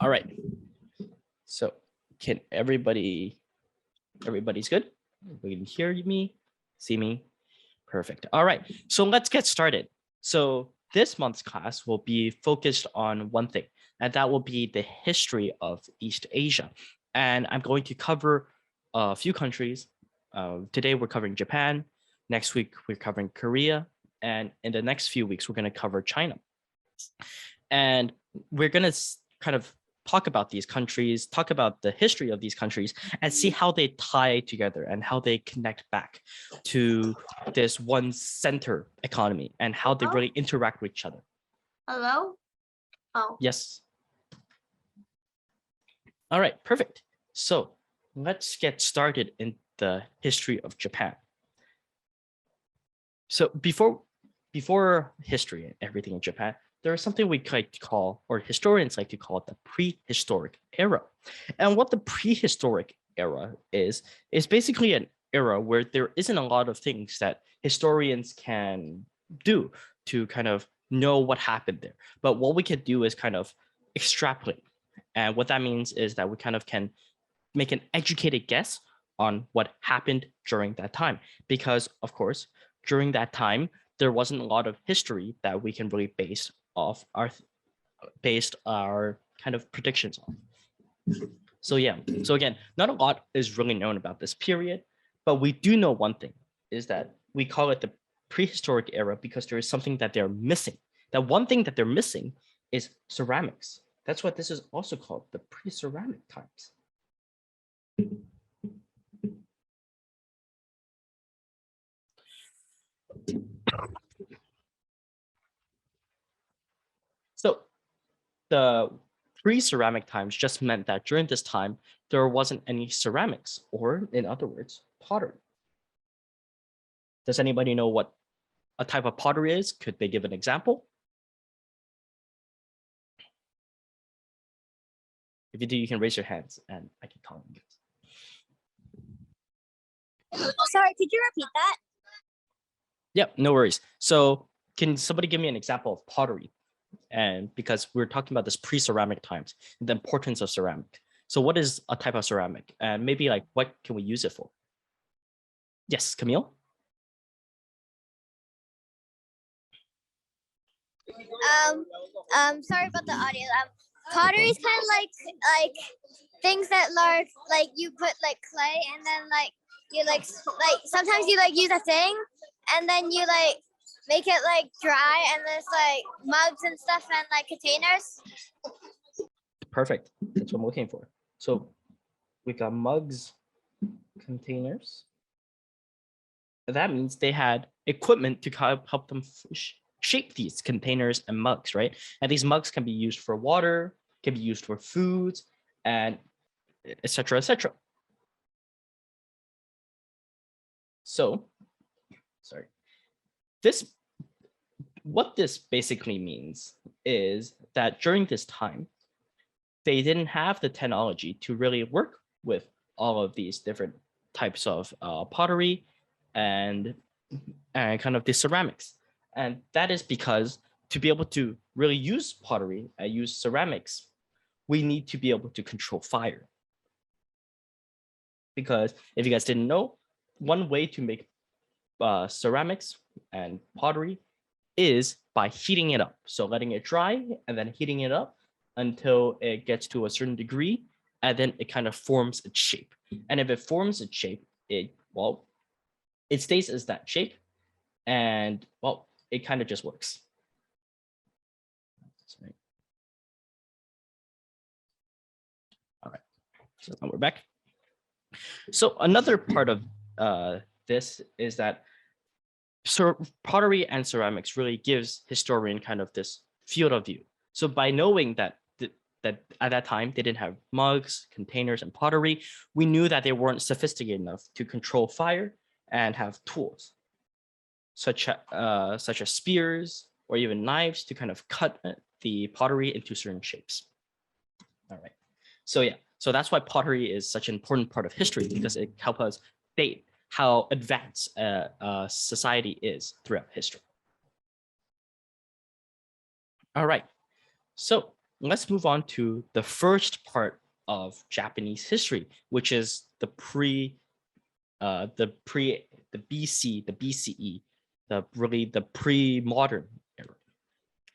All right. So can everybody's good? We can hear me, see me. Perfect. All right. So let's get started. So this month's class will be focused on one thing, and that will be the history of East Asia. And I'm going to cover a few countries. Today we're covering Japan. Next week we're covering Korea. And in the next few weeks, we're going to cover China. And we're going to kind of talk about these countries, talk about the history of these countries, and see how they tie together and how they connect back to this one center economy and how they really interact with each other. Hello? Oh. Yes. All right, perfect. So let's get started in the history of Japan. So before history and everything in Japan, there is something we like to call, or historians like to call it, the prehistoric era. And what the prehistoric era is basically an era where there isn't a lot of things that historians can do to kind of know what happened there. But what we can do is kind of extrapolate. And what that means is that we kind of can make an educated guess on what happened during that time. Because, of course, during that time, there wasn't a lot of history that we can really base our kind of predictions on. So yeah, so again, not a lot is really known about this period, but we do know one thing, is that we call it the prehistoric era because there is something that they're missing. That one thing that they're missing is ceramics. That's what this is also called, the pre-ceramic times. So the pre-ceramic times just meant that during this time, there wasn't any ceramics, or in other words, pottery. Does anybody know what a type of pottery is? Could they give an example? If you do, you can raise your hands and I can call you. Sorry, could you repeat that? Yep, no worries. So can somebody give me an example of pottery? And because we're talking about this pre-ceramic times, the importance of ceramic. So what is a type of ceramic? And maybe like, what can we use it for? Yes, Camille? Sorry about the audio. Pottery is kind of like things that are like you put like clay and then like you like sometimes you like use a thing and then you like make it like dry and there's like mugs and stuff and like containers. Perfect. That's what I'm looking for. So we got mugs, containers. That means they had equipment to help them shape these containers and mugs, right? And these mugs can be used for water, can be used for foods, and etc., etc. So, sorry. What this basically means is that during this time, they didn't have the technology to really work with all of these different types of pottery and kind of the ceramics. And that is because to be able to really use pottery and use ceramics, we need to be able to control fire. Because if you guys didn't know, one way to make ceramics and pottery is by heating it up. So letting it dry and then heating it up until it gets to a certain degree, and then it kind of forms its shape. And if it forms its shape, it stays as that shape, and well, it kind of just works. All right, so now we're back. So another part of this is that pottery and ceramics really gives historian kind of this field of view. So by knowing that at that time they didn't have mugs, containers, and pottery, we knew that they weren't sophisticated enough to control fire and have tools such as spears or even knives to kind of cut the pottery into certain shapes. All right, so yeah, so that's why pottery is such an important part of history, because it helps us date how advanced society is throughout history. All right, so let's move on to the first part of Japanese history, which is the BC, the BCE, the pre-modern era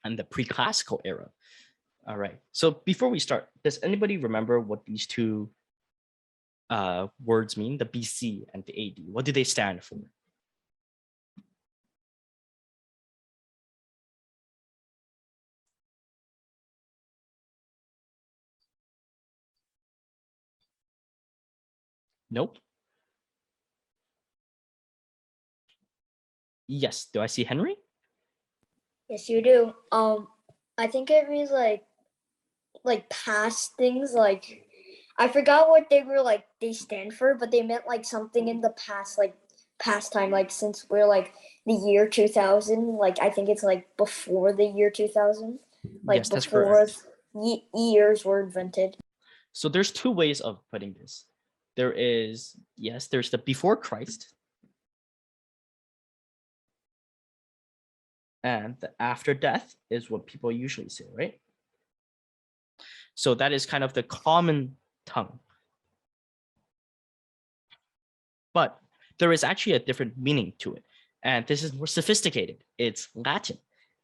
and the pre-classical era. All right. So before we start, does anybody remember what these two words mean? The BC and the AD. What do they stand for? Nope. Yes. Do I see Henry? Yes, you do. I think it means like past things. Like I forgot what they were like. They stand for, but they meant like something in the past, like past time. Like since we're like the year 2000. Like I think it's like before the year 2000. Like Yes, that's before correct. years were invented. So there's two ways of putting this. There is, yes, there's the before Christ and the after death is what people usually say, right? So that is kind of the common tongue. But there is actually a different meaning to it. And this is more sophisticated. It's Latin.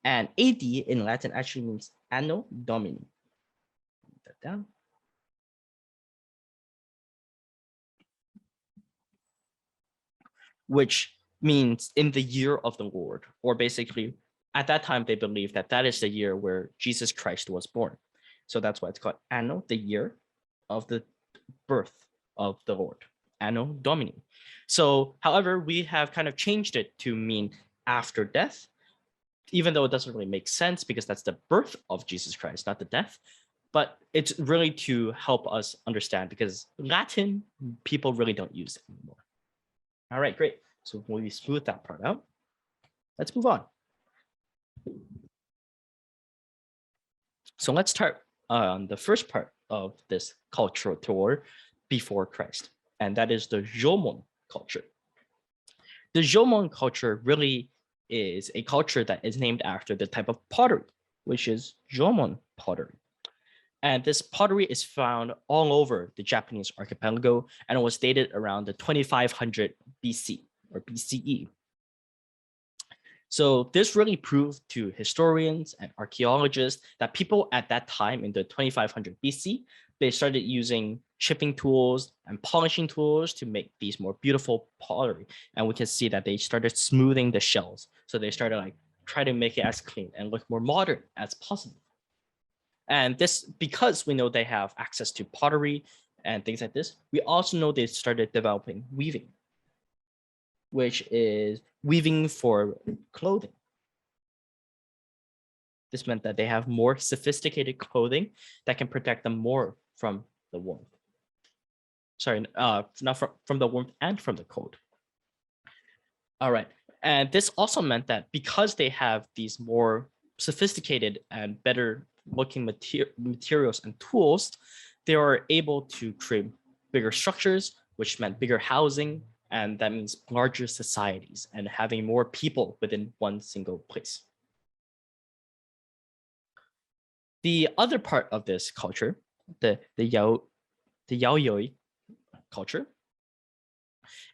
And AD in Latin actually means Anno Domini. Write that down. Which means in the year of the Lord, or basically at that time they believed that that is the year where Jesus Christ was born. So that's why it's called Anno, the year of the birth of the Lord, Anno Domini. So, however, we have kind of changed it to mean after death, even though it doesn't really make sense because that's the birth of Jesus Christ, not the death. But it's really to help us understand because Latin people really don't use it anymore. All right, great. So when we smooth that part out, let's move on. So let's start on the first part of this cultural tour before Christ, and that is the Jomon culture. The Jomon culture really is a culture that is named after the type of pottery, which is Jomon pottery. And this pottery is found all over the Japanese archipelago, and it was dated around the 2500 BC or BCE. So this really proved to historians and archaeologists that people at that time in the 2500 BC, they started using chipping tools and polishing tools to make these more beautiful pottery. And we can see that they started smoothing the shells. So they started like try to make it as clean and look more modern as possible. And this, because we know they have access to pottery and things like this, we also know they started developing weaving, which is weaving for clothing. This meant that they have more sophisticated clothing that can protect them more from the warmth. Sorry, not from the warmth and from the cold. All right. And this also meant that because they have these more sophisticated and better looking materials and tools, they are able to create bigger structures, which meant bigger housing, and that means larger societies and having more people within one single place. The other part of this culture, the Yaoi culture,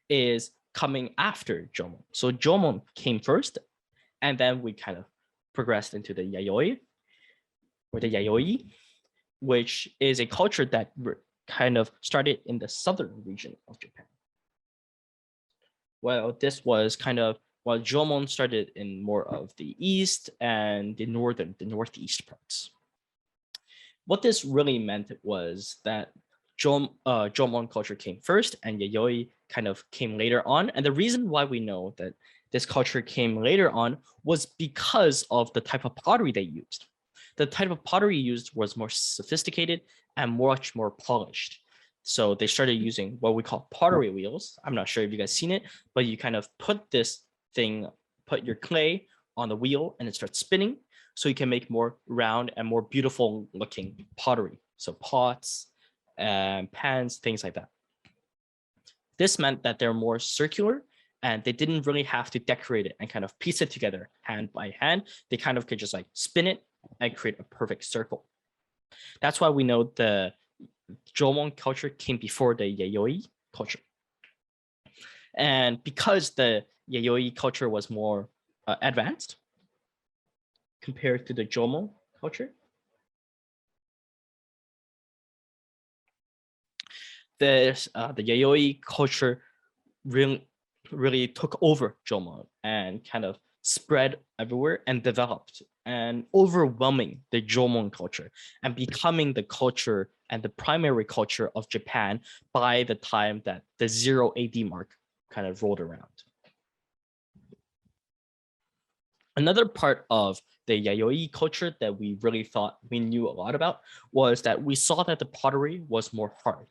is coming after Jomon. So Jomon came first, and then we kind of progressed into the Yayoi, or the Yayoi, which is a culture that kind of started in the southern region of Japan. Well, this was kind of while Jomon started in more of the east and the northeast parts. What this really meant was that Jomon culture came first and Yayoi kind of came later on. And the reason why we know that this culture came later on was because of the type of pottery they used. The type of pottery used was more sophisticated and much more polished. So they started using what we call pottery wheels. I'm not sure if you guys seen it, but you kind of put this thing, put your clay on the wheel and it starts spinning. So you can make more round and more beautiful looking pottery. So pots and pans, things like that. This meant that they're more circular and they didn't really have to decorate it and kind of piece it together hand by hand. They kind of could just like spin it and create a perfect circle. That's why we know the Jomon culture came before the Yayoi culture. And because the Yayoi culture was more advanced compared to the Jomon culture, the Yayoi culture really took over Jomon and kind of spread everywhere and developed and overwhelming the Jomon culture and becoming the culture and the primary culture of Japan by the time that the 0 AD mark kind of rolled around. Another part of the Yayoi culture that we really thought we knew a lot about was that we saw that the pottery was more hard.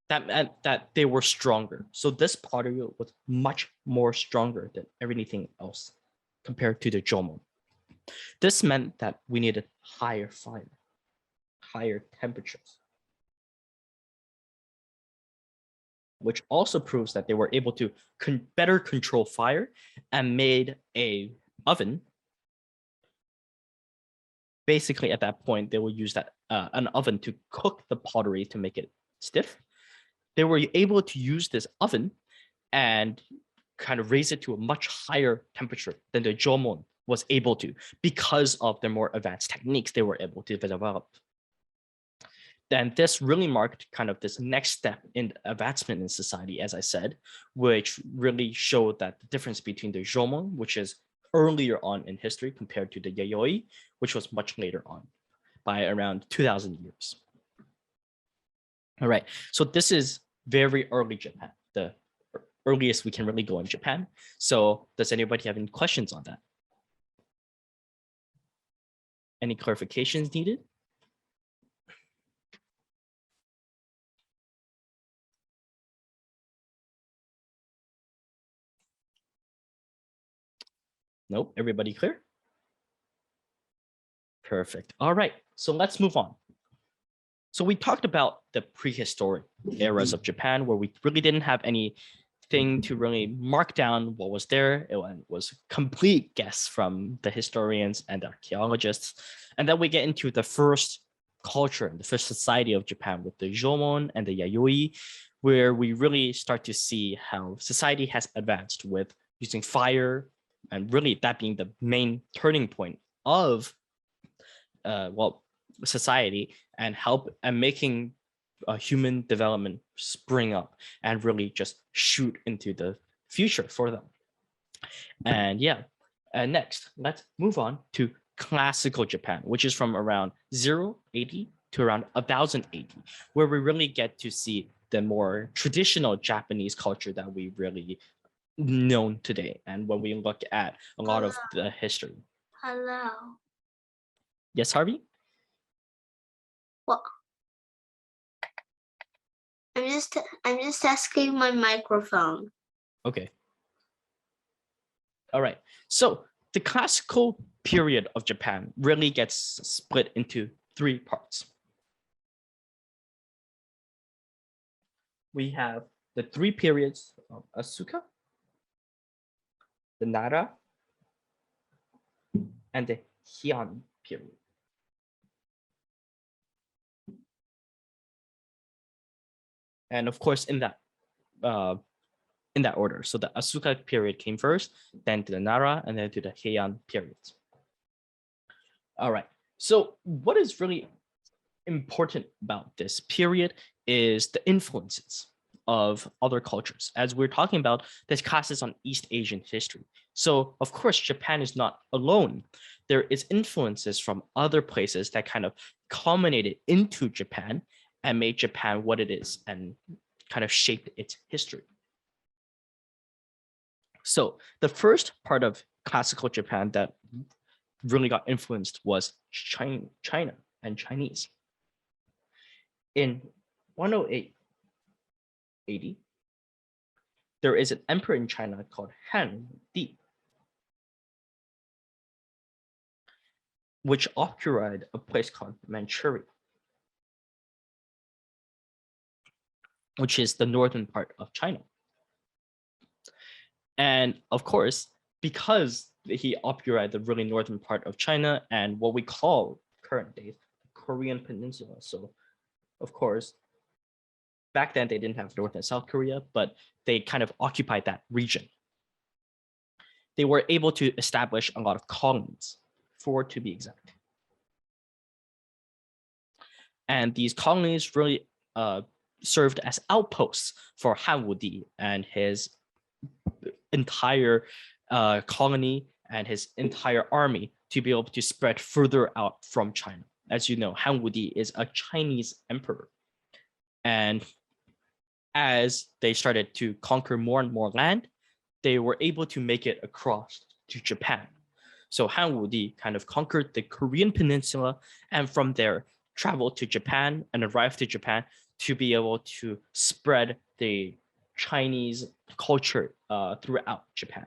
That meant that they were stronger. So this pottery was much more stronger than everything else compared to the Jomon. This meant that we needed higher fire, higher temperatures, which also proves that they were able to better control fire and made a oven. Basically, at that point, they will use that an oven to cook the pottery to make it stiff. They were able to use this oven and kind of raise it to a much higher temperature than the Jomon was able to because of their more advanced techniques they were able to develop. Then this really marked kind of this next step in advancement in society, as I said, which really showed that the difference between the Jomon, which is earlier on in history compared to the Yayoi, which was much later on by around 2000 years. All right, so this is very early Japan, the earliest we can really go in Japan. So does anybody have any questions on that? Any clarifications needed? Nope, everybody clear? Perfect. All right, so let's move on. So we talked about the prehistoric eras of Japan where we really didn't have anything to really mark down what was there. It was complete guess from the historians and the archaeologists. And then we get into the first culture, the first society of Japan with the Jomon and the Yayoi, where we really start to see how society has advanced with using fire, and really that being the main turning point of society and help and making human development spring up and really just shoot into the future for them. And yeah, next, let's move on to classical Japan, which is from around 0 AD to around 1000 AD, where we really get to see the more traditional Japanese culture that we really known today. And when we look at a lot of the history. Hello. Yes, Harvey? Well, I'm just testing my microphone. Okay. All right. So the classical period of Japan really gets split into 3 parts. We have the 3 periods of Asuka, the Nara, and the Heian period. And of course, in that order. So the Asuka period came first, then to the Nara, and then to the Heian periods. All right. So what is really important about this period is the influences of other cultures. As we're talking about, this class is on East Asian history. So of course, Japan is not alone. There is influences from other places that kind of culminated into Japan and made Japan what it is and kind of shaped its history. So the first part of classical Japan that really got influenced was China and Chinese. In 108 AD, there is an emperor in China called Han Di, which occupied a place called Manchuria, which is the northern part of China. And of course, because he occupied the really northern part of China and what we call current days Korean peninsula. So, of course, back then they didn't have North and South Korea, but they kind of occupied that region. They were able to establish a lot of colonies, 4 to be exact. And these colonies really served as outposts for Han Wudi and his entire colony and his entire army to be able to spread further out from China. As you know, Han Wudi is a Chinese emperor. And as they started to conquer more and more land, they were able to make it across to Japan. So Han Wudi kind of conquered the Korean peninsula, and from there traveled to Japan and arrived to Japan to be able to spread the Chinese culture throughout Japan.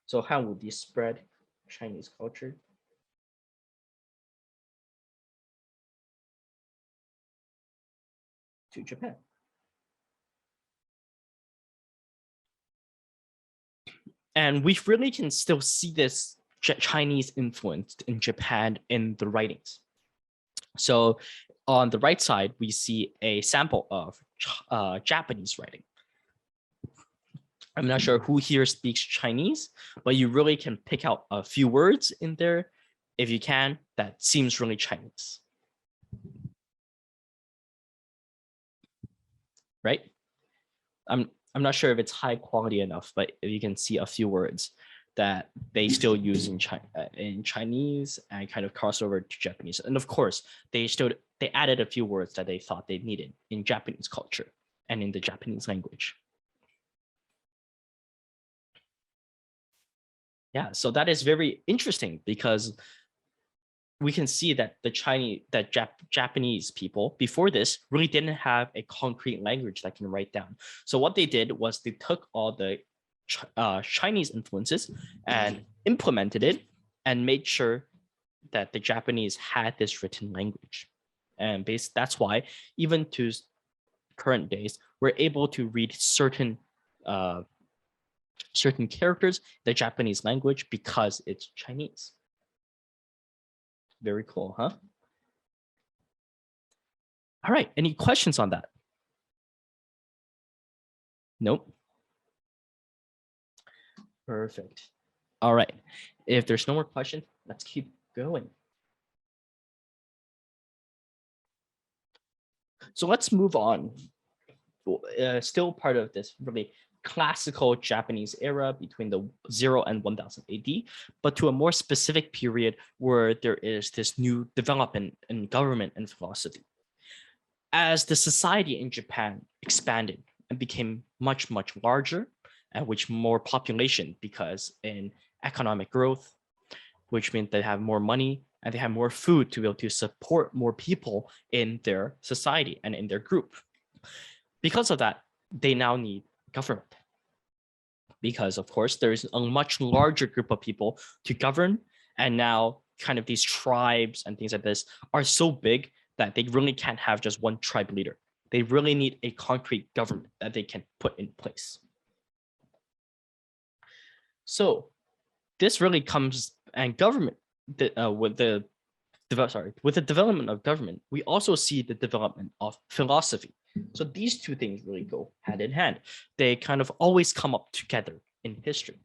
So Han Wudi spread Chinese culture to Japan. And we really can still see this Chinese influence in Japan in the writings. So on the right side, we see a sample of Japanese writing. I'm not sure who here speaks Chinese, but you really can pick out a few words in there. If you can, that seems really Chinese. Right? I'm not sure if it's high quality enough, but you can see a few words that they still use in Chinese and kind of cross over to Japanese. And of course, they added a few words that they thought they needed in Japanese culture and in the Japanese language. Yeah, so that is very interesting because we can see that Japanese people before this really didn't have a concrete language that can write down. So what they did was they took all the Chinese influences and implemented it and made sure that the Japanese had this written language. And that's why even to current days, we're able to read certain characters in the Japanese language because it's Chinese. Very cool, huh? All right, any questions on that? Nope. Perfect. All right, if there's no more questions, let's keep going. So let's move on. Still part of this really classical Japanese era between the 0 and 1000 AD, but to a more specific period where there is this new development in government and philosophy. As the society in Japan expanded and became much, much larger, and which more population because in economic growth, which means they have more money and they have more food to be able to support more people in their society and in their group. Because of that, they now need government. Because of course, there's a much larger group of people to govern. And now kind of these tribes and things like this are so big that they really can't have just one tribe leader. They really need a concrete government that they can put in place. So this really comes and government with the development of government, we also see the development of philosophy. So these two things really go hand in hand. They kind of always come up together in history.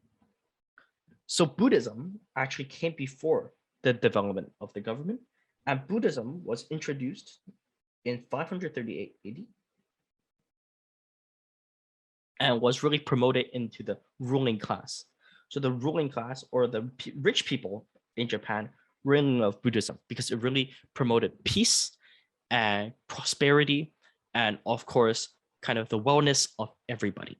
So Buddhism actually came before the development of the government, and Buddhism was introduced in 538 AD and was really promoted into the ruling class. So the ruling class or the rich people in Japan really love Buddhism because it really promoted peace and prosperity and of course, kind of the wellness of everybody.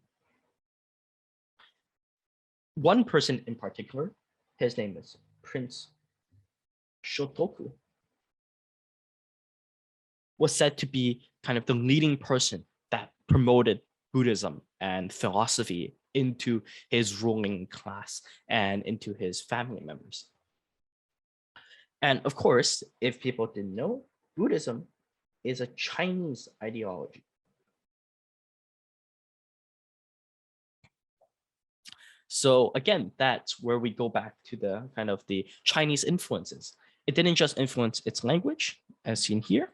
One person in particular, his name is Prince Shotoku, was said to be kind of the leading person that promoted Buddhism and philosophy into his ruling class and into his family members. And of course, if people didn't know, Buddhism is a Chinese ideology. So again, that's where we go back to the kind of the Chinese influences. It didn't just influence its language, as seen here,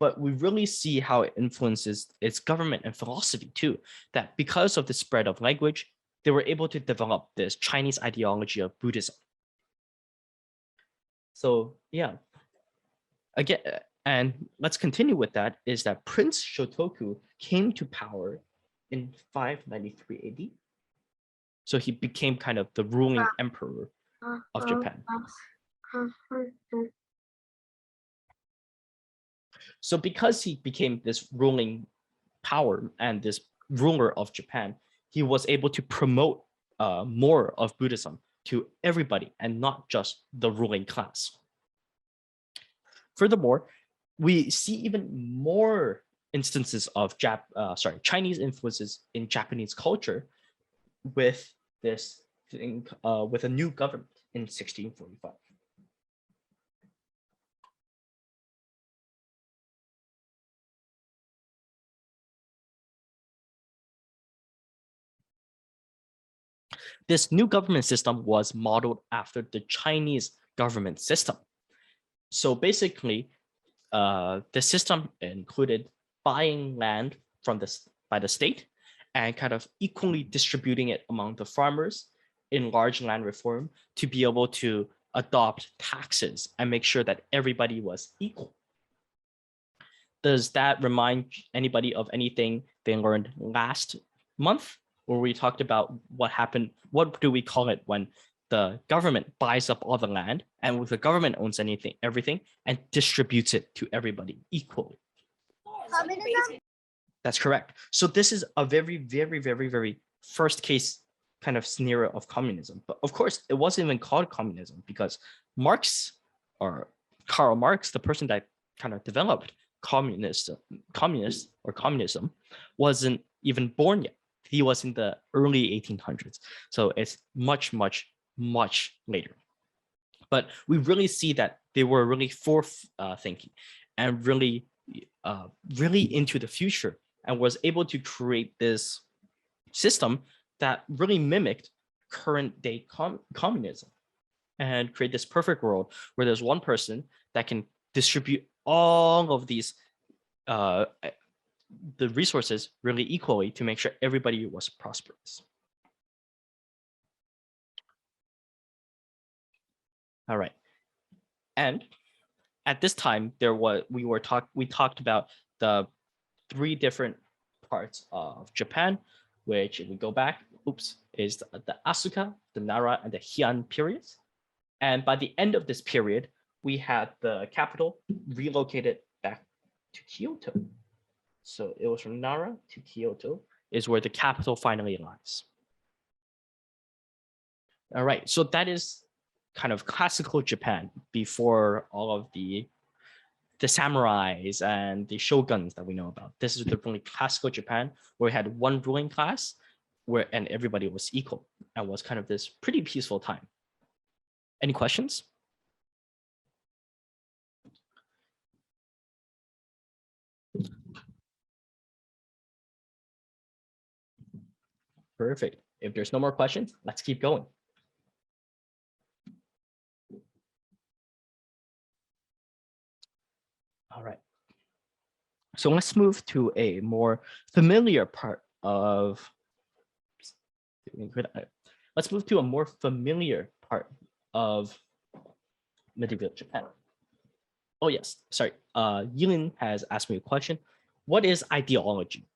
but we really see how it influences its government and philosophy too, that because of the spread of language, they were able to develop this Chinese ideology of Buddhism. So yeah, again, and let's continue with that, is that Prince Shotoku came to power in 593 AD. So he became kind of the ruling emperor of Japan. So because he became this ruling power and this ruler of Japan, he was able to promote more of Buddhism to everybody and not just the ruling class. Furthermore, we see even more instances of Chinese influences in Japanese culture with this thing, with a new government in 1645. This new government system was modeled after the Chinese government system. So basically, the system included buying land by the state and kind of equally distributing it among the farmers in large land reform to be able to adopt taxes and make sure that everybody was equal. Does that remind anybody of anything they learned last month, where we talked about what happened? What do we call it when the government buys up all the land and the government owns everything and distributes it to everybody equally? Communism? That's correct. So this is a very, very, very, very first case kind of scenario of communism. But of course, it wasn't even called communism because Marx, or Karl Marx, the person that kind of developed communism, wasn't even born yet. He was in the early 1800s. So it's much, much, much later. But we really see that they were really forth thinking and really, really into the future, and was able to create this system that really mimicked current day communism and create this perfect world where there's one person that can distribute all of these the resources really equally to make sure everybody was prosperous. All right. And at this time, we talked about the 3 different parts of Japan, which, if we go back, is the Asuka, the Nara, and the Heian periods. And by the end of this period, we had the capital relocated back to Kyoto. So it was from Nara to Kyoto is where the capital finally lies. All right, so that is kind of classical Japan before all of the samurais and the shoguns that we know about. This is the really classical Japan where we had one ruling class and everybody was equal and was kind of this pretty peaceful time. Any questions? Perfect. If there's no more questions, let's keep going. All right. So let's move to a more familiar part of, let's move to a more familiar part of medieval Japan. Oh yes, sorry. Yilin has asked me a question. What is ideology?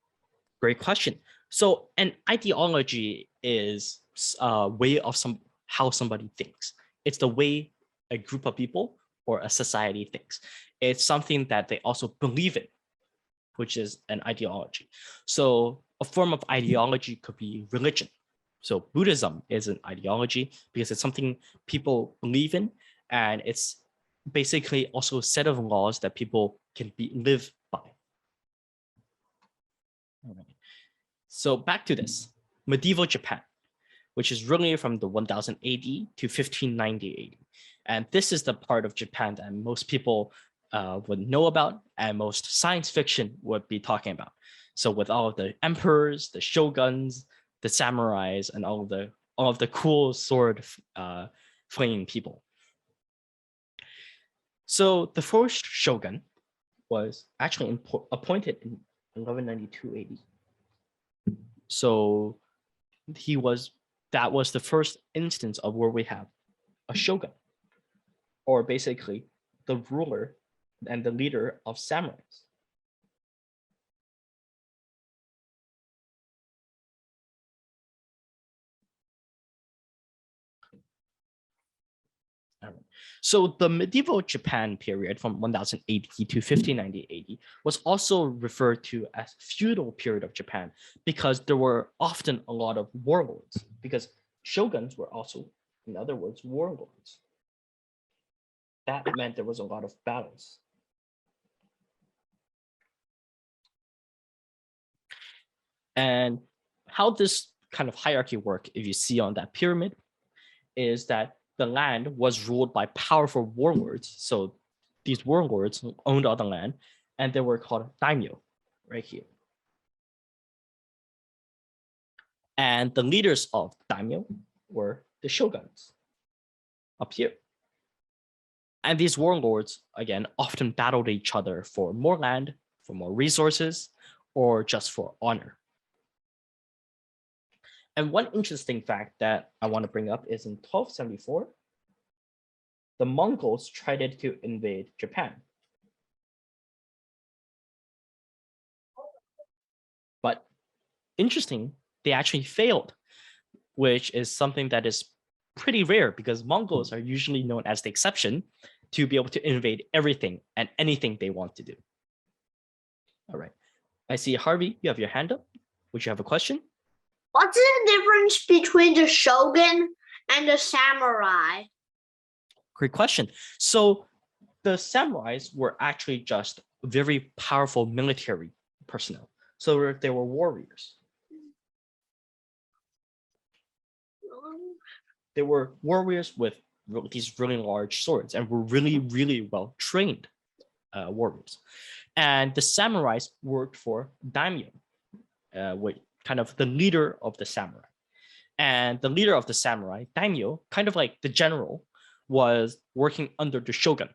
Great question. So an ideology is a way of how somebody thinks. It's the way a group of people or a society thinks. It's something that they also believe in, which is an ideology. So a form of ideology could be religion. So Buddhism is an ideology because it's something people believe in, and it's basically also a set of laws that people can live by. All right. So back to this, medieval Japan, which is really from the 1000 AD to 1590 AD. And this is the part of Japan that most people would know about and most science fiction would be talking about. So with all of the emperors, the shoguns, the samurais and all of the cool sword flinging people. So the first shogun was actually appointed in 1192 AD. So that was the first instance of where we have a shogun, or basically the ruler and the leader of samurais. So the medieval Japan period from 1080 to 1590 AD was also referred to as feudal period of Japan because there were often a lot of warlords, because shoguns were also, in other words, warlords. That meant there was a lot of battles. And how this kind of hierarchy worked, if you see on that pyramid, is that the land was ruled by powerful warlords. So these warlords owned all the land, and they were called daimyo, right here. And the leaders of daimyo were the shoguns, up here. And these warlords, again, often battled each other for more land, for more resources, or just for honor. And one interesting fact that I want to bring up is in 1274, the Mongols tried to invade Japan. But interesting, they actually failed, which is something that is pretty rare because Mongols are usually known as the exception to be able to invade everything and anything they want to do. All right. I see Harvey, you have your hand up. Would you have a question? What's the difference between the shogun and the samurai? Great question. So the samurais were actually just very powerful military personnel. So they were warriors. They were warriors with these really large swords and were really, really well trained warriors. And the samurais worked for daimyo, with kind of the leader of the samurai. And the leader of the samurai, daimyo, kind of like the general, was working under the shogun.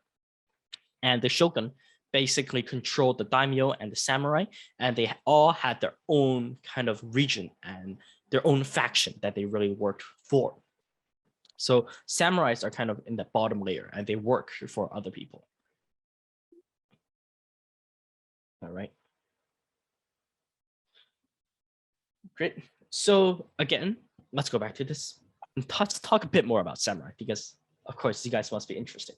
And the shogun basically controlled the daimyo and the samurai, and they all had their own kind of region and their own faction that they really worked for. So samurais are kind of in the bottom layer and they work for other people. All right. Great. So again, let's go back to this and let's talk a bit more about samurai because, of course, you guys must be interested.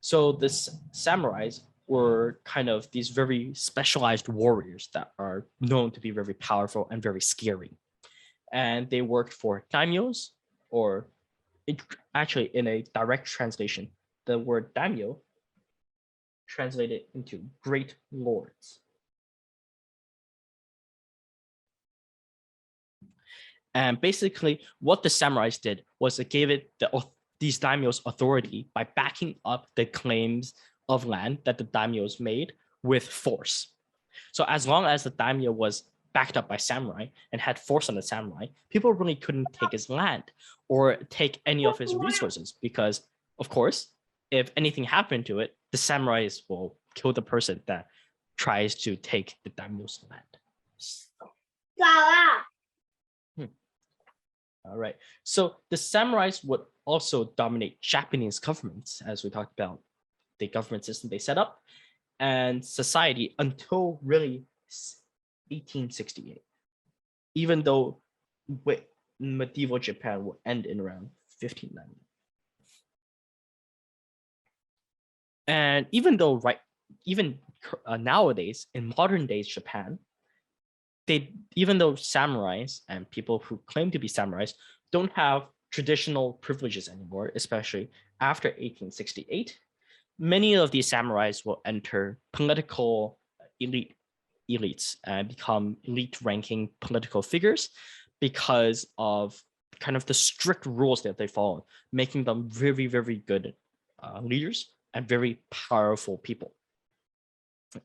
So this samurais were kind of these very specialized warriors that are known to be very powerful and very scary. And they worked for daimyos, or actually in a direct translation, the word daimyo translated into great lords. And basically what the samurais did was it gave it these daimyos authority by backing up the claims of land that the daimyos made with force. So as long as the daimyo was backed up by samurai and had force on the samurai, people really couldn't take his land or take any of his resources because, of course, if anything happened to it, the samurais will kill the person that tries to take the daimyo's land. All right. So the samurais would also dominate Japanese governments, as we talked about the government system they set up, and society until really 1868, even though medieval Japan will end in around 1590. And even though, nowadays, in modern days Japan, even though samurais and people who claim to be samurais don't have traditional privileges anymore, especially after 1868, many of these samurais will enter political elites and become elite ranking political figures because of kind of the strict rules that they follow, making them very, very good leaders and very powerful people.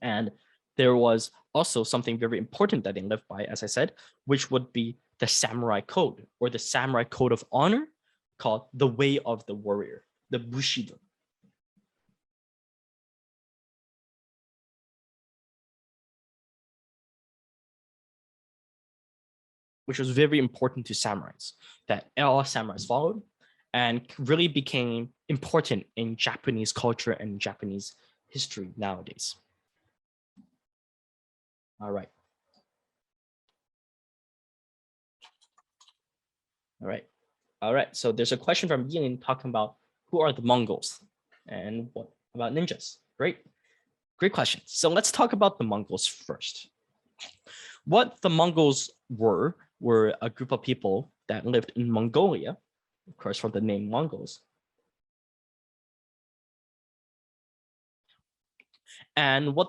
And there was also something very important that they lived by, as I said, which would be the samurai code or the samurai code of honor called the way of the warrior, the Bushido. Which was very important to samurais, that all samurais followed and really became important in Japanese culture and Japanese history nowadays. All right. All right. All right. So there's a question from Yin talking about who are the Mongols and what about ninjas? Great. Great question. So let's talk about the Mongols first. What the Mongols were a group of people that lived in Mongolia, of course, from the name Mongols. And who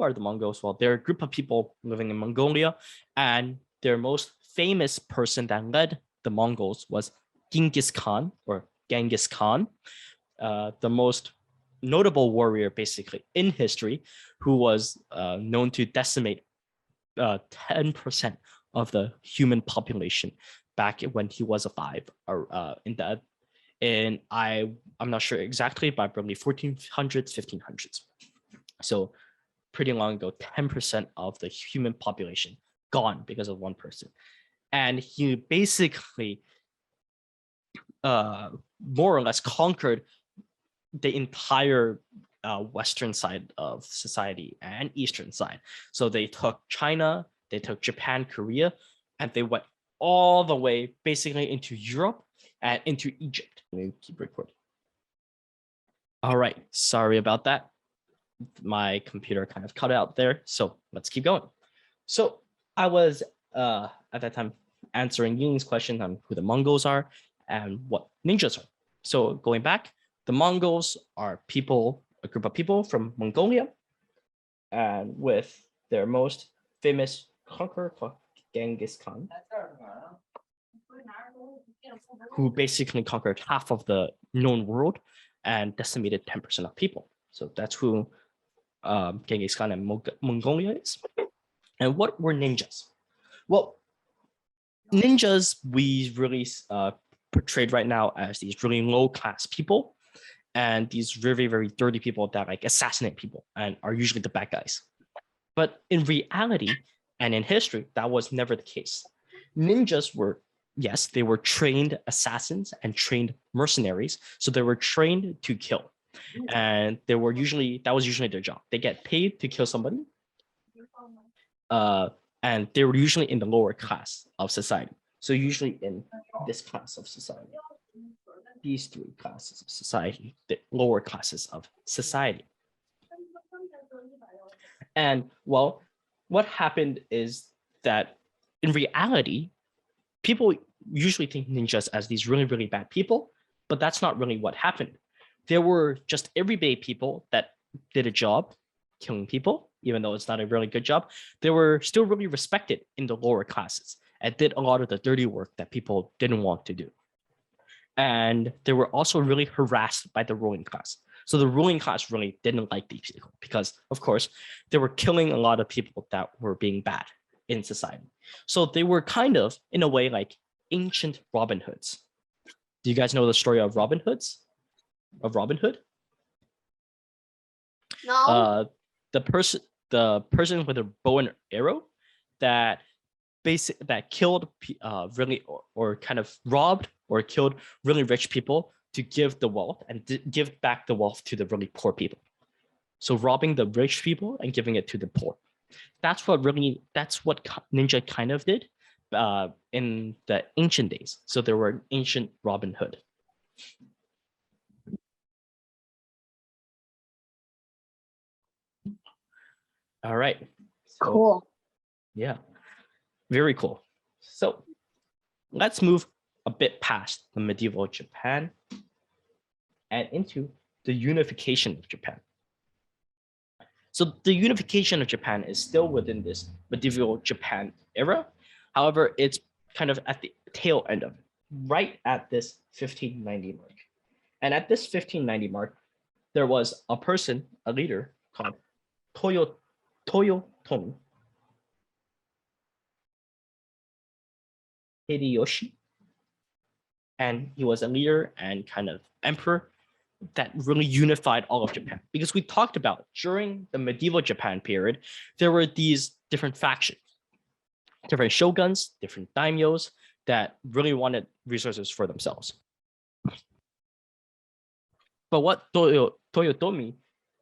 are the Mongols? Well, they're a group of people living in Mongolia, and their most famous person that led the Mongols was Genghis Khan, or Genghis Khan, the most notable warrior basically in history, who was known to decimate 10% of the human population back when he was alive, I'm not sure exactly, but probably 1400s, 1500s. So pretty long ago, 10% of the human population gone because of one person. And he basically more or less conquered the entire western side of society and eastern side. So they took China, they took Japan, Korea, and they went all the way basically into Europe and into Egypt. Let me keep recording. All right, sorry about that. My computer kind of cut out there, so let's keep going. So I was at that time answering Ying's question on who the Mongols are and what ninjas are. So going back, the Mongols are people, a group of people from Mongolia, and with their most famous conqueror called Genghis Khan, who basically conquered half of the known world and decimated 10% of people. So that's who Genghis Khan and Mongolia is. And what were ninjas? Well, ninjas we really portrayed right now as these really low-class people and these very, very dirty people that like assassinate people and are usually the bad guys. But in reality and in history, that was never the case. Ninjas were, yes, they were trained assassins and trained mercenaries. So they were trained to kill. And that was usually their job. They get paid to kill somebody. And they were usually in the lower class of society. So usually in this class of society, these three classes of society, the lower classes of society. And well, what happened is that in reality, people usually think ninjas as these really, really bad people, but that's not really what happened. There were just everyday people that did a job killing people, even though it's not a really good job. They were still really respected in the lower classes and did a lot of the dirty work that people didn't want to do. And they were also really harassed by the ruling class. So the ruling class really didn't like these people because, of course, they were killing a lot of people that were being bad in society. So they were kind of, in a way, like ancient Robin Hoods. Do you guys know the story of Robin Hoods? Of Robin Hood? No. The person with a bow and arrow that killed really or kind of robbed or killed really rich people to give the wealth and give back the wealth to the really poor people. So robbing the rich people and giving it to the poor. That's what ninja kind of did in the ancient days. So there were ancient Robin Hood. All right. So, Cool. yeah, very cool. So let's move a bit past the medieval Japan and into the unification of Japan. So the unification of Japan is still within this medieval Japan era. However, it's kind of at the tail end of it, right at this 1590 mark. And at this 1590 mark, there was a person, a leader called Toyotomi. Hideyoshi. And he was a leader and kind of emperor that really unified all of Japan. Because we talked about during the medieval Japan period, there were these different factions, different shoguns, different daimyos that really wanted resources for themselves. But what Toyotomi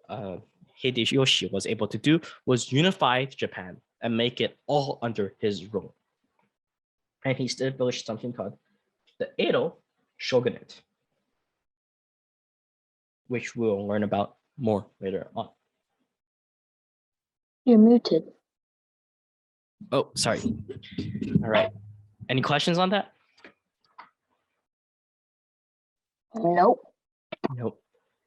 Hideyoshi was able to do was unify Japan and make it all under his rule. And he established something called the Edo shogunate, which we'll learn about more later on. You're muted. Oh, sorry. All right. Any questions on that? Nope. Nope.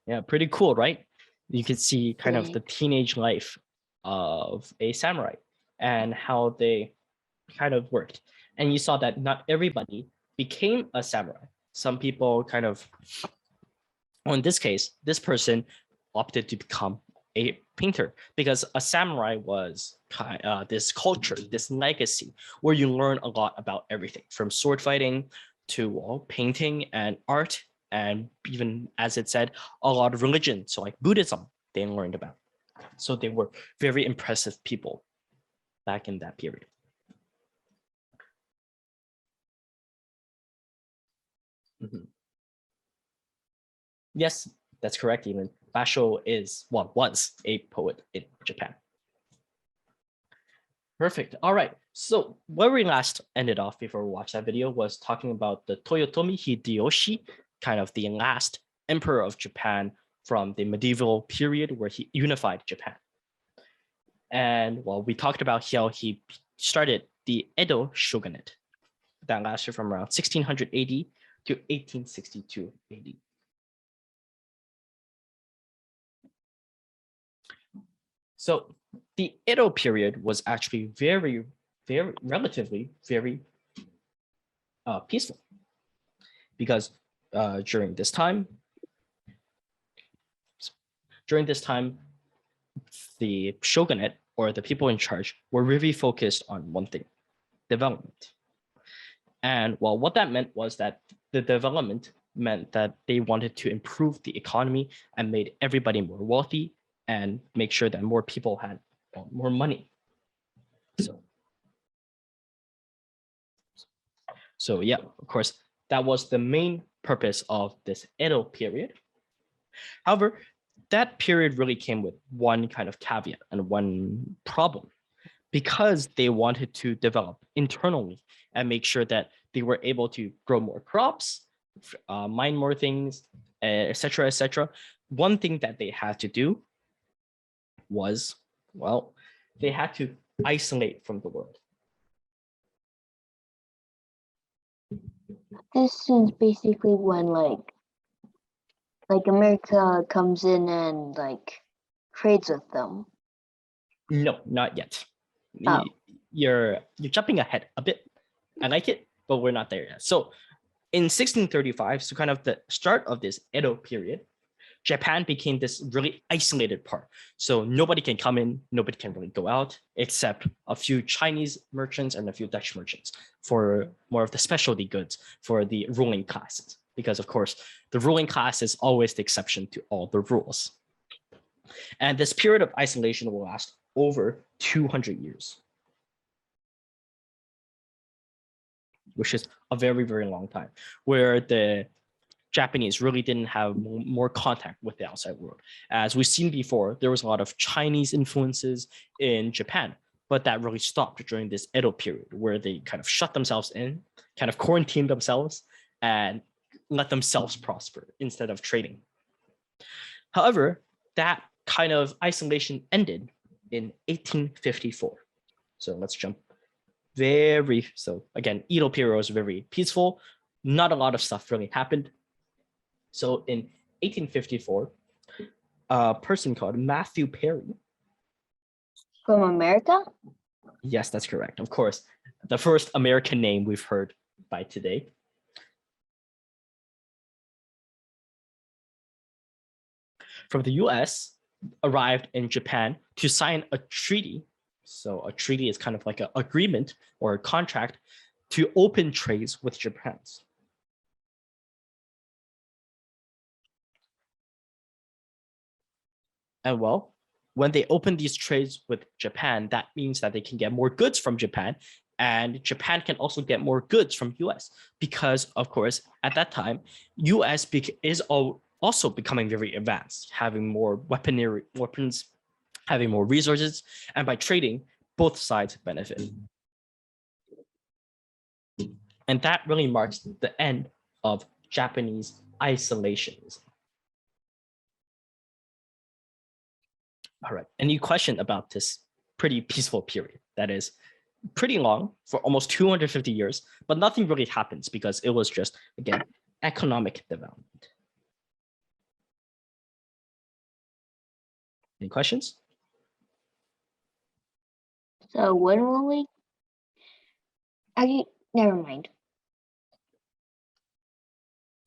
Yeah, pretty cool, right? You can see kind of the teenage life of a samurai and how they kind of worked. And you saw that not everybody became a samurai. Some people kind of, well, in this case, this person opted to become a painter because a samurai was this culture, this legacy where you learn a lot about everything from sword fighting to painting and art, and even as it said, a lot of religion. So like Buddhism, they learned about. So they were very impressive people back in that period. Mm-hmm. Yes, that's correct. Even Basho was a poet in Japan. Perfect. All right. So where we last ended off before we watched that video was talking about the Toyotomi Hideyoshi, kind of the last emperor of Japan from the medieval period where he unified Japan. And well, we talked about how he started the Edo shogunate that lasted from around 1600 AD to 1862 AD. So the Edo period was actually relatively very peaceful, because during this time, the shogunate or the people in charge were really focused on one thing: development. And well, what that meant was that the development meant that they wanted to improve the economy and made everybody more wealthy and make sure that more people had more money. So yeah, of course, that was the main purpose of this Edo period. However, that period really came with one kind of caveat and one problem, because they wanted to develop internally and make sure that they were able to grow more crops, mine more things, etc., etc. One thing that they had to do was, well, they had to isolate from the world. This is basically when like America comes in and like trades with them. No, not yet. Oh. You're jumping ahead a bit. I like it, but we're not there yet. So in 1635, so kind of the start of this Edo period, Japan became this really isolated part. So nobody can come in, nobody can really go out, except a few Chinese merchants and a few Dutch merchants for more of the specialty goods for the ruling classes. Because of course, the ruling class is always the exception to all the rules. And this period of isolation will last over 200 years, which is a very, very long time, where the Japanese really didn't have more contact with the outside world. As we've seen before, there was a lot of Chinese influences in Japan, but that really stopped during this Edo period, where they kind of shut themselves in, kind of quarantined themselves, and let themselves prosper instead of trading. However, that kind of isolation ended in 1854. So let's jump so again, Edo period was very peaceful. Not a lot of stuff really happened. So in 1854, a person called Matthew Perry. From America? Yes, that's correct. Of course, the first American name we've heard by today. From the US, arrived in Japan to sign a treaty. So a treaty is kind of like an agreement or a contract to open trades with Japan. And well, when they open these trades with Japan, that means that they can get more goods from Japan, and Japan can also get more goods from US because, of course, at that time, US is also becoming very advanced, having more weapons, having more resources, and by trading, both sides benefit. And that really marks the end of Japanese isolationism. All right, any question about this pretty peaceful period that is pretty long for almost 250 years, but nothing really happens because it was just, again, economic development. Any questions? So when will we? Never mind.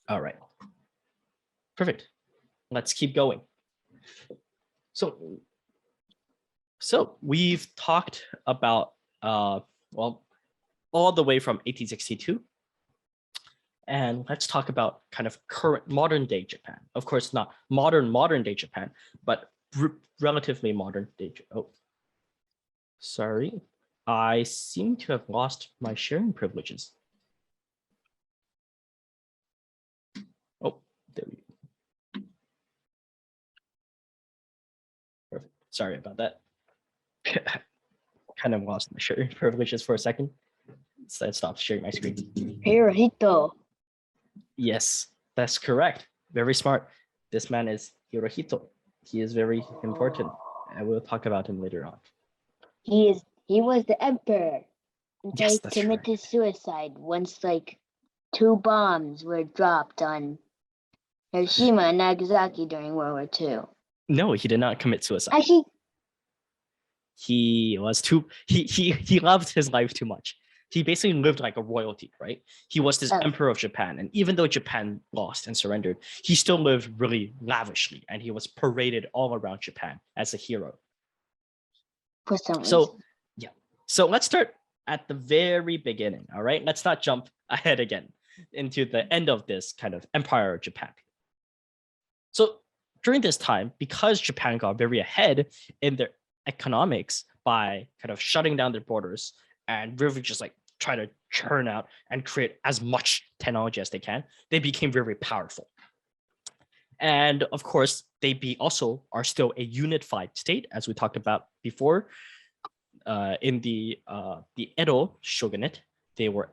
All right, perfect. Let's keep going. So we've talked about well, all the way from 1862, and let's talk about kind of current modern day Japan. Of course, not modern day Japan, but relatively modern day. Oh, sorry, I seem to have lost my sharing privileges. Oh, there we go. Perfect. Sorry about that. Kind of lost my sharing privileges for a second. So I stopped sharing my screen. Hirohito. Yes, that's correct. Very smart. This man is Hirohito. He is very important, and we'll talk about him later on. He was the emperor. And Yes, he that's committed correct. suicide once like 2 bombs were dropped on Hiroshima and Nagasaki during World War II. No, he did not commit suicide. Actually, He was he loved his life too much. He basically lived like a royalty, right? He was this emperor of Japan, and even though Japan lost and surrendered, he still lived really lavishly, and he was paraded all around Japan as a hero. for some reason. So yeah, so let's start at the very beginning. All right, let's not jump ahead again into the end of this kind of empire of Japan. So during this time, because Japan got very ahead in their economics by kind of shutting down their borders and really just like try to churn out and create as much technology as they can, they became very powerful. And of course, they also are still a unified state, as we talked about before. In the Edo shogunate, they were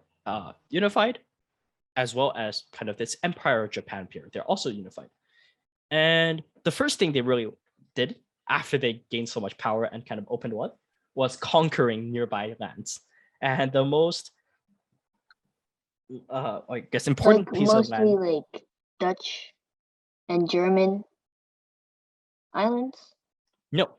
unified, as well as kind of this Empire of Japan period. They're also unified. And the first thing they really did after they gained so much power and kind of opened up was conquering nearby lands. And the most, I guess, important like piece of mostly land. like Dutch and German islands. No,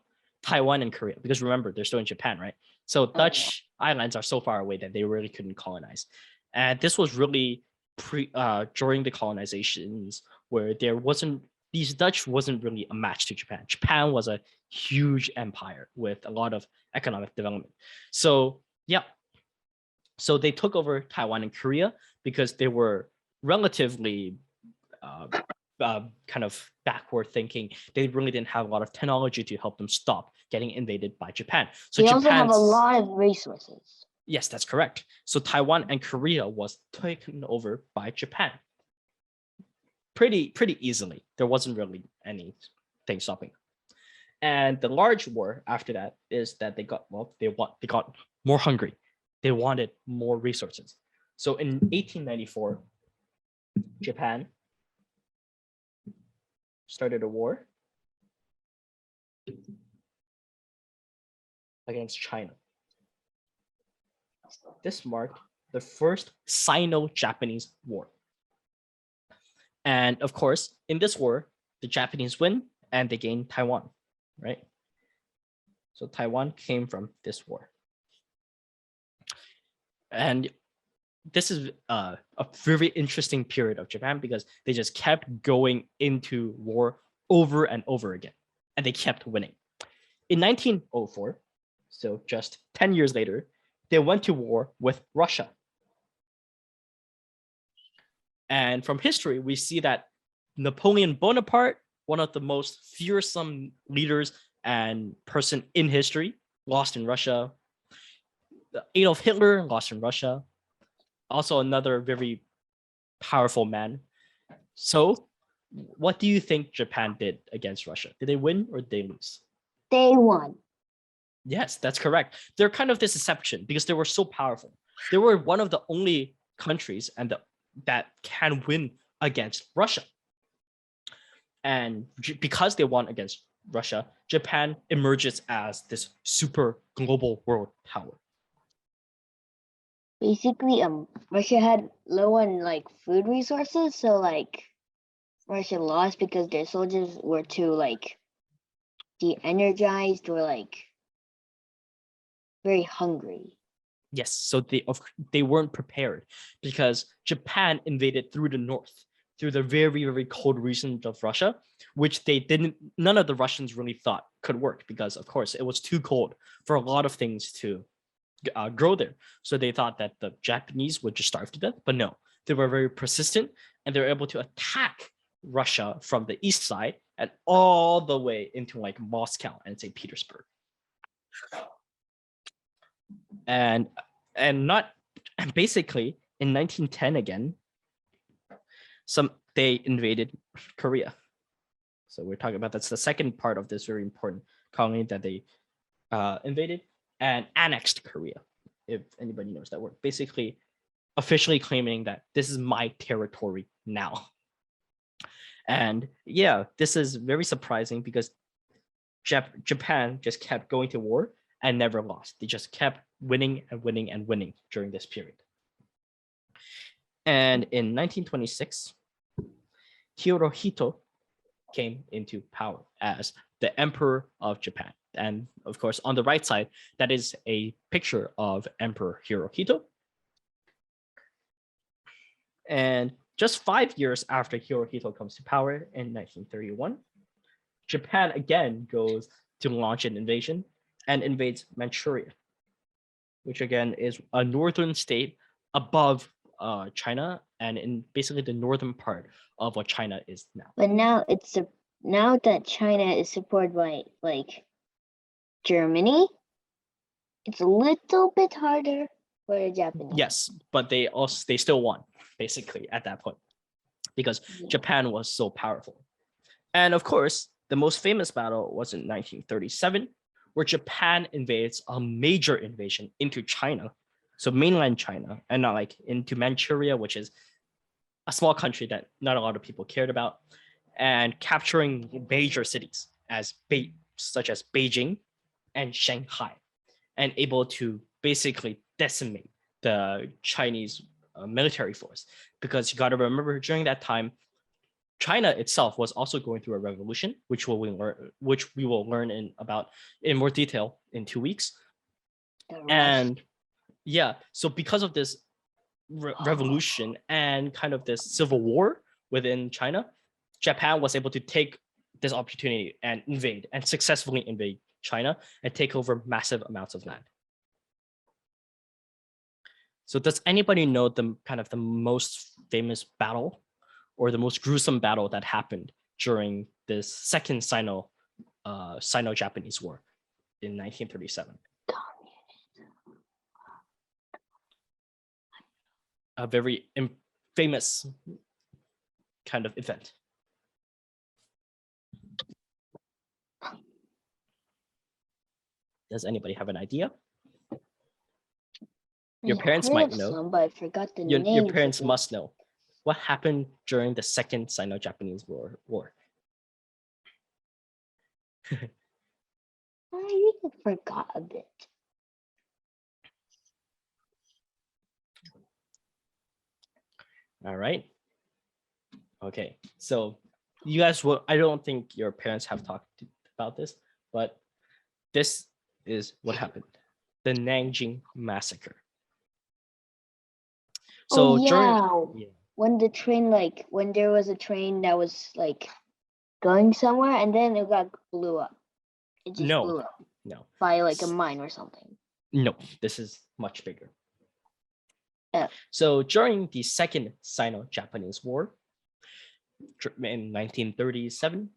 Taiwan and Korea, because remember, they're still in Japan, right? So Dutch islands are so far away that they really couldn't colonize. And this was really during the colonizations where these Dutch wasn't really a match to Japan. Japan was a huge empire with a lot of economic development. So yeah, so they took over Taiwan and Korea because they were relatively kind of backward thinking. They really didn't have a lot of technology to help them stop getting invaded by Japan. So they also have a Japan's- lot of resources. Yes, that's correct. So Taiwan and Korea was taken over by Japan pretty easily. There wasn't really anything stopping. And the large war after that is that they got more hungry. They wanted more resources. So in 1894, Japan started a war against China. This marked the first Sino-Japanese war. And of course, in this war, the Japanese win and they gain Taiwan, right? So Taiwan came from this war. And this is a very interesting period of Japan because they just kept going into war over and over again, and they kept winning. In 1904, so just 10 years later, they went to war with Russia. And from history, we see that Napoleon Bonaparte, one of the most fearsome leaders and person in history, lost in Russia. Adolf Hitler lost in Russia. Also another very powerful man. So what do you think Japan did against Russia? Did they win or did they lose? They won. Yes, that's correct. They're kind of this exception because they were so powerful. They were one of the only countries that can win against Russia. And because they won against Russia, Japan emerges as this super global world power. Basically, Russia had low on like food resources, so like Russia lost because their soldiers were too like de-energized or like very hungry. Yes, so they weren't prepared because Japan invaded through the north, through the very, very cold region of Russia, which none of the Russians really thought could work because, of course, it was too cold for a lot of things to grow there. So they thought that the Japanese would just starve to death, but no, they were very persistent and they were able to attack Russia from the east side and all the way into like Moscow and St. Petersburg. And basically in 1910 again, they invaded Korea. So we're talking about that's the second part of this very important colony that they invaded and annexed Korea, if anybody knows that word. Basically, officially claiming that this is my territory now. And yeah, this is very surprising because Japan just kept going to war and never lost. They just kept winning and winning and winning during this period. And in 1926, Hirohito came into power as the Emperor of Japan. And of course, on the right side, that is a picture of Emperor Hirohito. And just 5 years after Hirohito comes to power in 1931, Japan again goes to launch an invasion and invades Manchuria, which again is a northern state above China and in basically the northern part of what China is now. But now now that China is supported by like Germany, it's a little bit harder for the Japanese. Yes, but they still won basically at that point because Japan was so powerful. And of course, the most famous battle was in 1937, where Japan invades a major invasion into China, so mainland China, and not like into Manchuria, which is a small country that not a lot of people cared about, and capturing major cities such as Beijing and Shanghai, and able to basically decimate the Chinese military force. Because you got to remember, during that time, China itself was also going through a revolution, which we will learn in more detail in 2 weeks. And yeah, so because of this revolution and kind of this civil war within China, Japan was able to take this opportunity and successfully invade China and take over massive amounts of land. So does anybody know the most famous battle or the most gruesome battle that happened during this second Sino-Japanese War in 1937? A very famous kind of event. Does anybody have an idea? Your parents might know. Some, but I forgot the Your names parents of it. must know. What happened during the second Sino-Japanese War? I even forgot a bit. All right. Okay, so you guys I don't think your parents have talked about this, but this is what happened. The Nanjing Massacre. So when the train, like when there was a train that was like going somewhere and then it blew up. It just blew up. No. By like a mine or something. No, this is much bigger. Yeah. So during the Second Sino-Japanese War in 1937,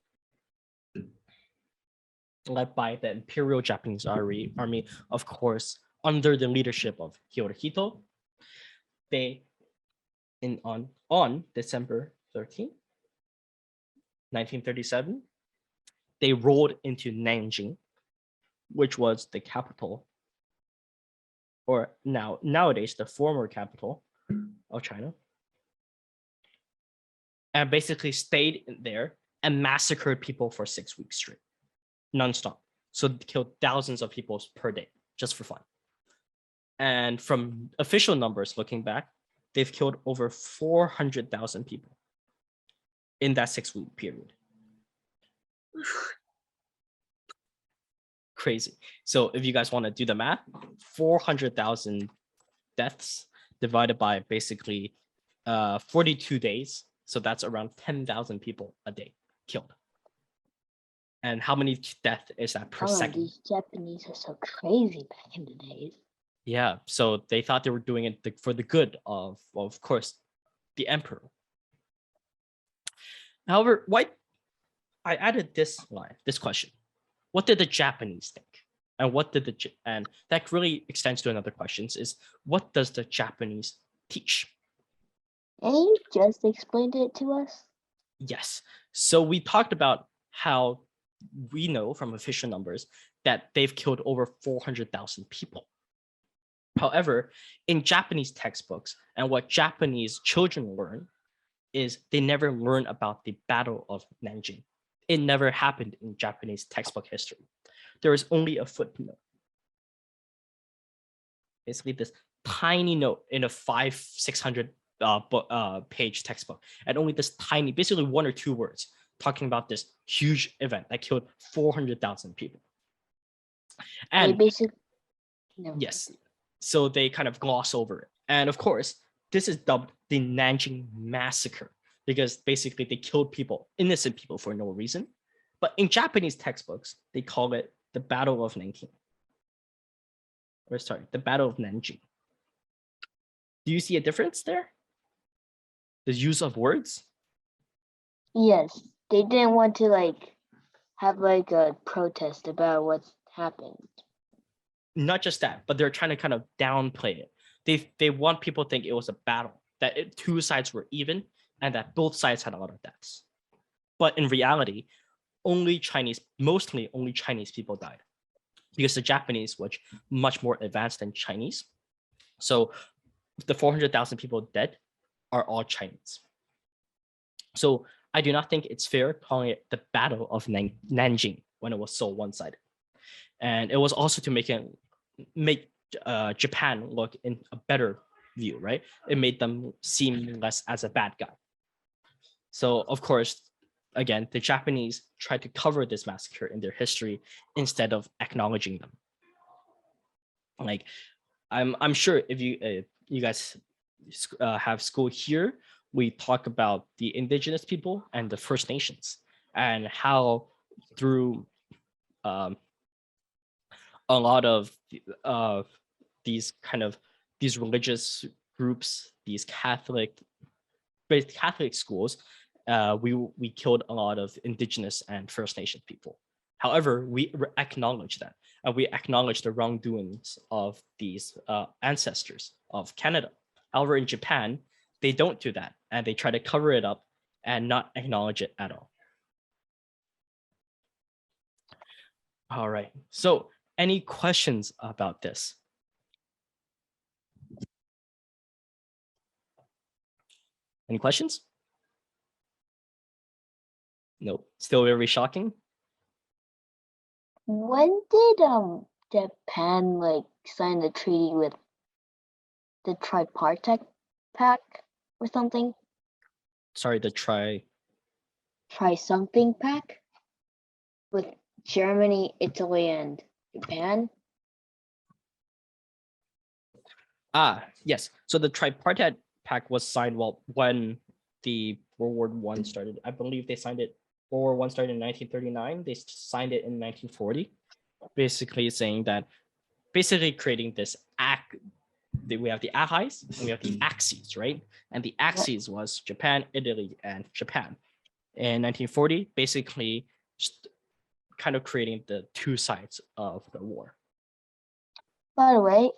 led by the Imperial Japanese Army, of course, under the leadership of Hirohito, they on December 13th, 1937, they rolled into Nanjing, which was the capital, or nowadays the former capital of China, and basically stayed there and massacred people for 6 weeks straight, nonstop. So they killed thousands of people per day just for fun. And from official numbers looking back, they've killed over 400,000 people in that 6-week period. Crazy. So if you guys want to do the math, 400,000 deaths divided by basically 42 days. So that's around 10,000 people a day killed. And how many deaths is that per second? These Japanese are so crazy back in the days. Yeah, so they thought they were doing it for the good of course, the emperor. However, I added this question. What did the Japanese think? And that really extends to another question is, what does the Japanese teach? And you just explained it to us? Yes. So we talked about how we know from official numbers that they've killed over 400,000 people. However, in Japanese textbooks and what Japanese children learn is they never learn about the Battle of Nanjing. It never happened in Japanese textbook history. There is only a footnote. Basically, this tiny note in a 500-600 page textbook, and only this tiny, basically 1 or 2 words, talking about this huge event that killed 400,000 people. And they basically, no. Yes, so they kind of gloss over it. And of course, this is dubbed the Nanjing Massacre because basically they killed people, innocent people, for no reason. But in Japanese textbooks, they call it the Battle of Nanjing. Or sorry, the Battle of Nanjing. Do you see a difference there? The use of words? Yes, they didn't want to have a protest about what's happened. Not just that, but they're trying to kind of downplay it. They want people to think it was a battle, that 2 sides were even, and that both sides had a lot of deaths. But in reality, mostly only Chinese people died, because the Japanese were much more advanced than Chinese. So the 400,000 people dead are all Chinese. So I do not think it's fair calling it the Battle of Nanjing when it was so one-sided. And it was also to make Japan look in a better view, right? It made them seem less as a bad guy. So of course, again, the Japanese tried to cover this massacre in their history instead of acknowledging them. I'm sure if you guys have school here, we talk about the indigenous people and the First Nations and how through a lot of these religious groups, these Catholic schools, we killed a lot of indigenous and First Nation people. However, we acknowledge that, and we acknowledge the wrongdoings of these ancestors of Canada. However, in Japan, they don't do that, and they try to cover it up and not acknowledge it at all. All right, so any questions about this? Any questions? Nope, still very shocking. When did Japan sign the treaty with the tripartite pact or something? Sorry, the try something pact with Germany, Italy, and Japan? Yes. So the tripartite pact was signed when the World War I started. I believe they signed it. World War I started in 1939. They signed it in 1940, basically saying that, basically creating this we have the Allies and we have the Axis, right? And the Axis was Japan, Italy, and Japan. In 1940, basically just kind of creating the two sides of the war. By the way,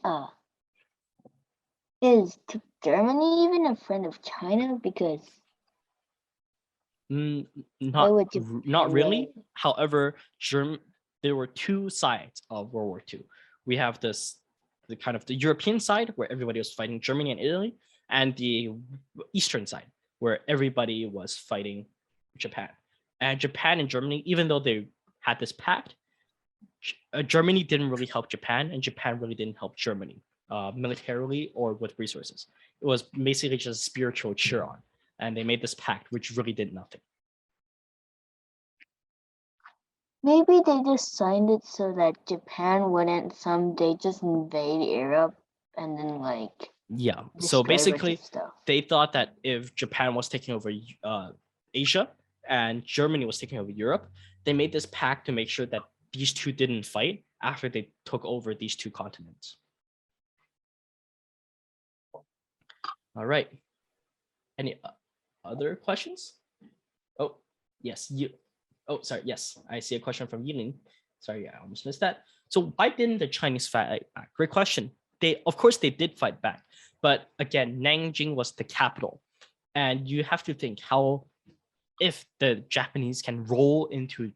is Germany even a friend of China? Because why Not would not Japan really. really- However, there were two sides of World War II. We have the kind of the European side where everybody was fighting Germany and Italy, and the Eastern side where everybody was fighting Japan. And Japan and Germany, even though they had this pact, Germany didn't really help Japan, and Japan really didn't help Germany militarily or with resources. It was basically just a spiritual cheer on, and they made this pact, which really did nothing. Maybe they just signed it so that Japan wouldn't someday just invade Europe and then like Yeah. So destroy a bunch basically, of stuff. they thought that if Japan was taking over Asia and Germany was taking over Europe, they made this pact to make sure that these two didn't fight after they took over these two continents. All right. Any other questions? Oh, yes. Oh, sorry. Yes, I see a question from Yilin. Sorry, I almost missed that. So why didn't the Chinese fight back? Great question. Of course, they did fight back, but again, Nanjing was the capital, and you have to think how if the Japanese can roll into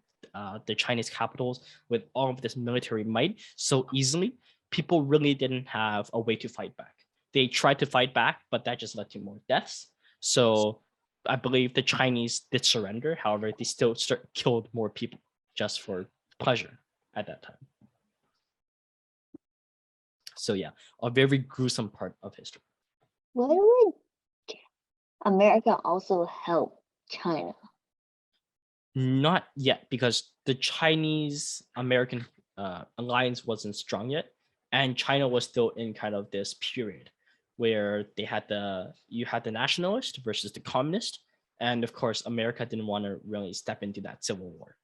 the Chinese capitals with all of this military might so easily, people really didn't have a way to fight back. They tried to fight back, but that just led to more deaths. So I believe the Chinese did surrender. However, they still killed more people just for pleasure at that time. So yeah, a very gruesome part of history. Why would America also help China? Not yet, because the Chinese-American alliance wasn't strong yet, and China was still in kind of this period where you had the nationalist versus the communist, and of course America didn't want to really step into that civil war,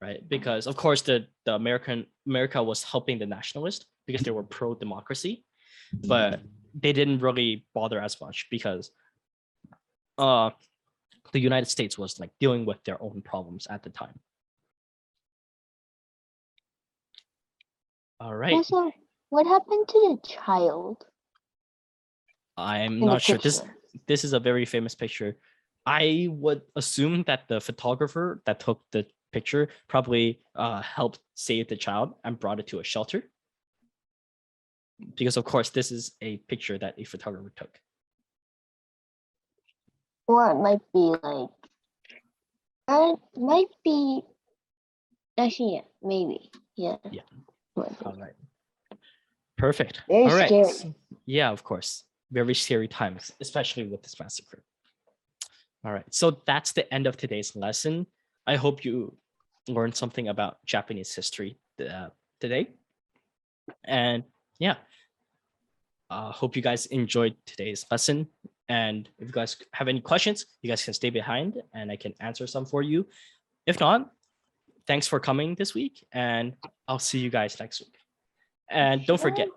right? Because of course the America was helping the nationalists because they were pro-democracy, but they didn't really bother as much because the United States was like dealing with their own problems at the time. All right. Also, what happened to the child? I'm in the not sure. This picture? is a very famous picture. I would assume that the photographer that took the picture probably helped save the child and brought it to a shelter. Because of course, this is a picture that a photographer took. Or it might be like, it might be, actually, yeah, maybe, yeah. Yeah. Might be. All right. Perfect. Very All right. scary. Yeah, of course. Very scary times, especially with this massacre. All right. So that's the end of today's lesson. I hope you learned something about Japanese history today. And yeah, hope you guys enjoyed today's lesson. And if you guys have any questions, you guys can stay behind and I can answer some for you. If not, thanks for coming this week and I'll see you guys next week. And don't forget,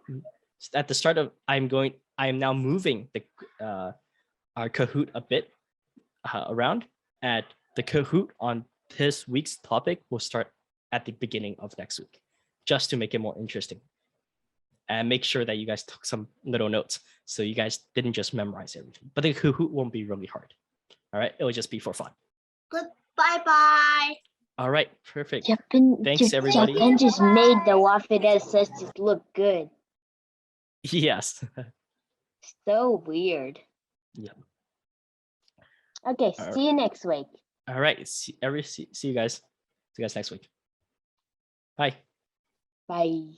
at the start of, I am now moving our Kahoot a bit around. And the Kahoot on this week's topic will start at the beginning of next week, just to make it more interesting. And make sure that you guys took some little notes so you guys didn't just memorize everything. But the Kahoot won't be really hard. All right, it will just be for fun. Bye-bye. All right, perfect. Japan, Thanks, everybody. Japan just made the Waffle just look good. Yes. So weird. Yeah. Okay, All see you next week. All right, see you guys. See you guys next week. Bye. Bye.